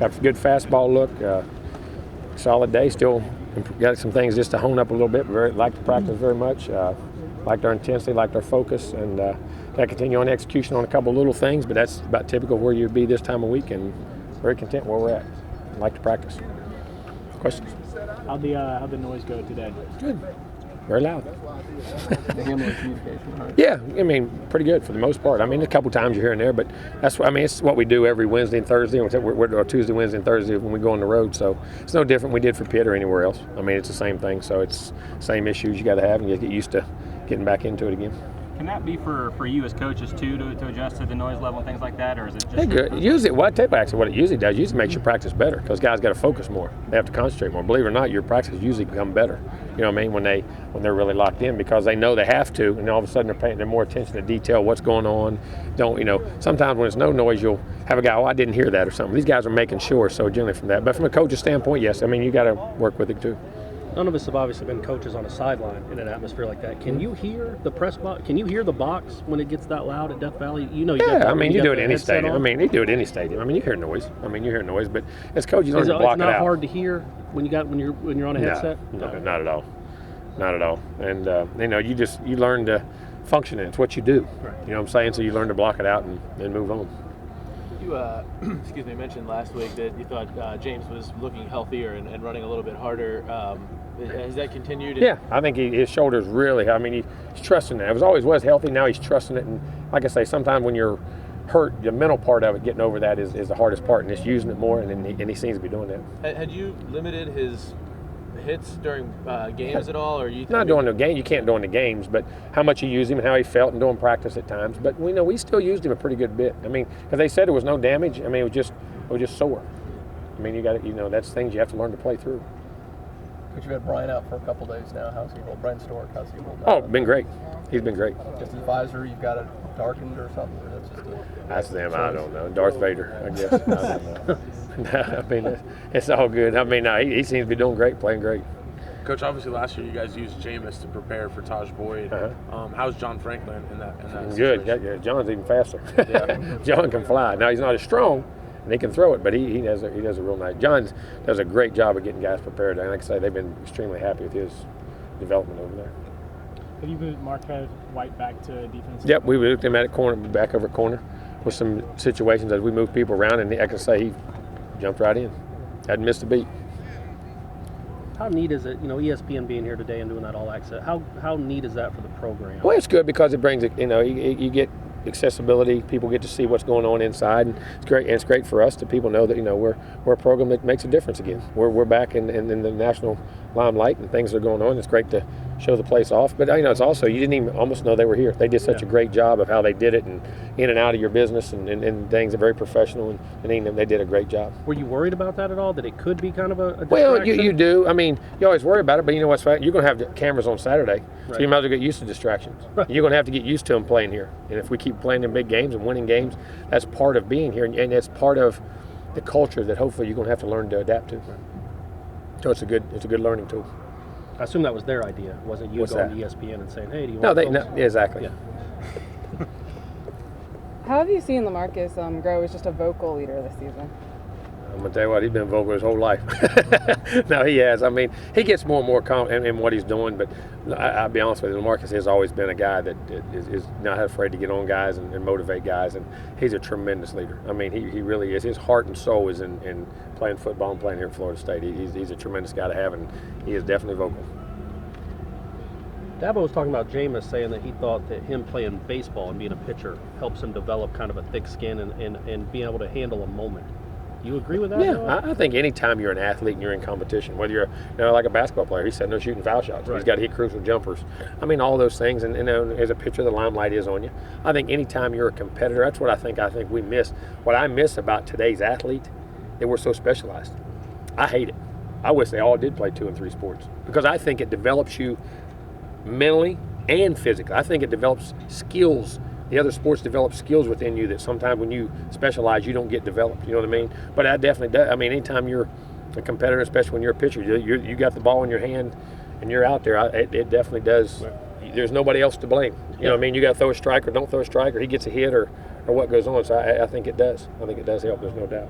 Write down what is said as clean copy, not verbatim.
got a good fastball look, solid day. Still got some things just to hone up a little bit. Like the practice very much. Liked our intensity, liked our focus, and got to continue on execution on a couple little things, but that's about typical where you'd be this time of week, and very content where we're at. Like to practice. Questions? How'd the noise go today? Good. Very loud. The handling communication, right? Yeah, I mean, pretty good for the most part. I mean, a couple times you're here and there, but that's what I mean. It's what we do every Wednesday and Thursday. We're Tuesday, Wednesday, and Thursday when we go on the road. So it's no different we did for Pitt or anywhere else. I mean, it's the same thing. So it's same issues you got to have, and you get used to getting back into it again. Can that be for you as coaches too to adjust to the noise level and things like that, or is it just? Hey, good. Usually, what it usually does, usually makes your practice better because guys got to focus more. They have to concentrate more. Believe it or not, your practice usually become better. You know what I mean? When they're really locked in because they know they have to, and all of a sudden they're more attention to detail, what's going on. Sometimes when it's no noise, you'll have a guy, I didn't hear that or something. These guys are making sure. So generally from that, but from a coach's standpoint, yes. I mean, you got to work with it too. None of us have obviously been coaches on a sideline in an atmosphere like that. Can you hear the press box? Can you hear the box when it gets that loud at Death Valley? You do it any stadium. I mean, you do it any stadium. I mean, you hear noise. But as coach, you learn to block it out. It's not hard to hear when you're on a headset. No, not at all. Not at all. And you learn to function in it. It's what you do. Right. You know what I'm saying? So you learn to block it out and move on. You mentioned last week that you thought James was looking healthier and running a little bit harder. Has that continued? Yeah, I think his shoulders really, I mean, he's trusting it. It always was healthy, now he's trusting it. And like I say, sometimes when you're hurt, the mental part of it, getting over that is the hardest part, and just using it more, and he seems to be doing that. Had you limited his hits during games at all, or not during the game? You can't during the games, but how much you use him and how he felt and doing practice at times. But we still used him a pretty good bit. I mean, because they said there was no damage. I mean, it was just sore. I mean, you got to, that's things you have to learn to play through. But you've had Brian out for a couple days now. How's he hold? Brian Stork, how's he hold? Oh, been great. He's been great. Just his visor, you've got it darkened or something? Or that's them. I don't know. Darth Vader, I guess. I don't know. I mean, it's all good. I mean, he seems to be doing great, playing great. Coach, obviously last year you guys used Jameis to prepare for Taj Boyd. How's John Franklin in that Good. situation? Yeah, John's even faster. Yeah. John can fly. Now he's not as strong, and he can throw it, but he does a real nice. John does a great job of getting guys prepared. And like I say, they've been extremely happy with his development over there. Have you moved Marquez White back to defense? Yep, we moved him back over corner with some situations as we move people around, and I can say he jumped right in. Hadn't missed a beat. How neat is it, ESPN being here today and doing that all access? How neat is that for the program? Well, it's good because it brings it. You get accessibility. People get to see what's going on inside, and it's great. And it's great for us that people know that we're a program that makes a difference again. We're back in the national limelight, and things are going on. It's great to show the place off. But it's also you didn't even almost know they were here. They did such a great job of how they did it, and in and out of your business and things. Are very professional, and they did a great job. Were you worried about that at all? That it could be kind of a distraction? Well, you do. I mean, you always worry about it, but you know what's right? You're going to have the cameras on Saturday, so you might as well get used to distractions. Right. You're going to have to get used to them playing here. And if we keep playing in big games and winning games, that's part of being here, and it's part of the culture that hopefully you're going to have to learn to adapt to. So it's a good learning tool. I assume that was their idea. Wasn't you What's going that? to ESPN and saying, "Hey, do you want?" No, exactly. Yeah. How have you seen LaMarcus grow as just a vocal leader this season? I'm going to tell you what, he's been vocal his whole life. No, he has. I mean, he gets more and more confident in what he's doing, but I'll be honest with you, LaMarcus has always been a guy that is not afraid to get on guys and motivate guys, and he's a tremendous leader. I mean, he really is. His heart and soul is in playing football and playing here at Florida State. He's a tremendous guy to have, and he is definitely vocal. Dabo was talking about Jameis saying that he thought that him playing baseball and being a pitcher helps him develop kind of a thick skin and being able to handle a moment. You agree with that? Yeah, I think anytime you're an athlete and you're in competition, whether you're like a basketball player, he said no shooting foul shots. Right. He's got to hit crucial jumpers. I mean, all those things, and as a pitcher, the limelight is on you. I think anytime you're a competitor, that's what I think we miss. What I miss about today's athlete, that we're so specialized. I hate it. I wish they all did play 2 and 3 sports because I think it develops you mentally and physically. I think it develops skills. The other sports develop skills within you that sometimes when you specialize, you don't get developed. You know what I mean? But I definitely do. I mean, anytime you're a competitor, especially when you're a pitcher, you got the ball in your hand and you're out there, it definitely does. There's nobody else to blame. You know what I mean? You got to throw a strike or don't throw a strike, or he gets a hit or what goes on. So I think it does. I think it does help. There's no doubt.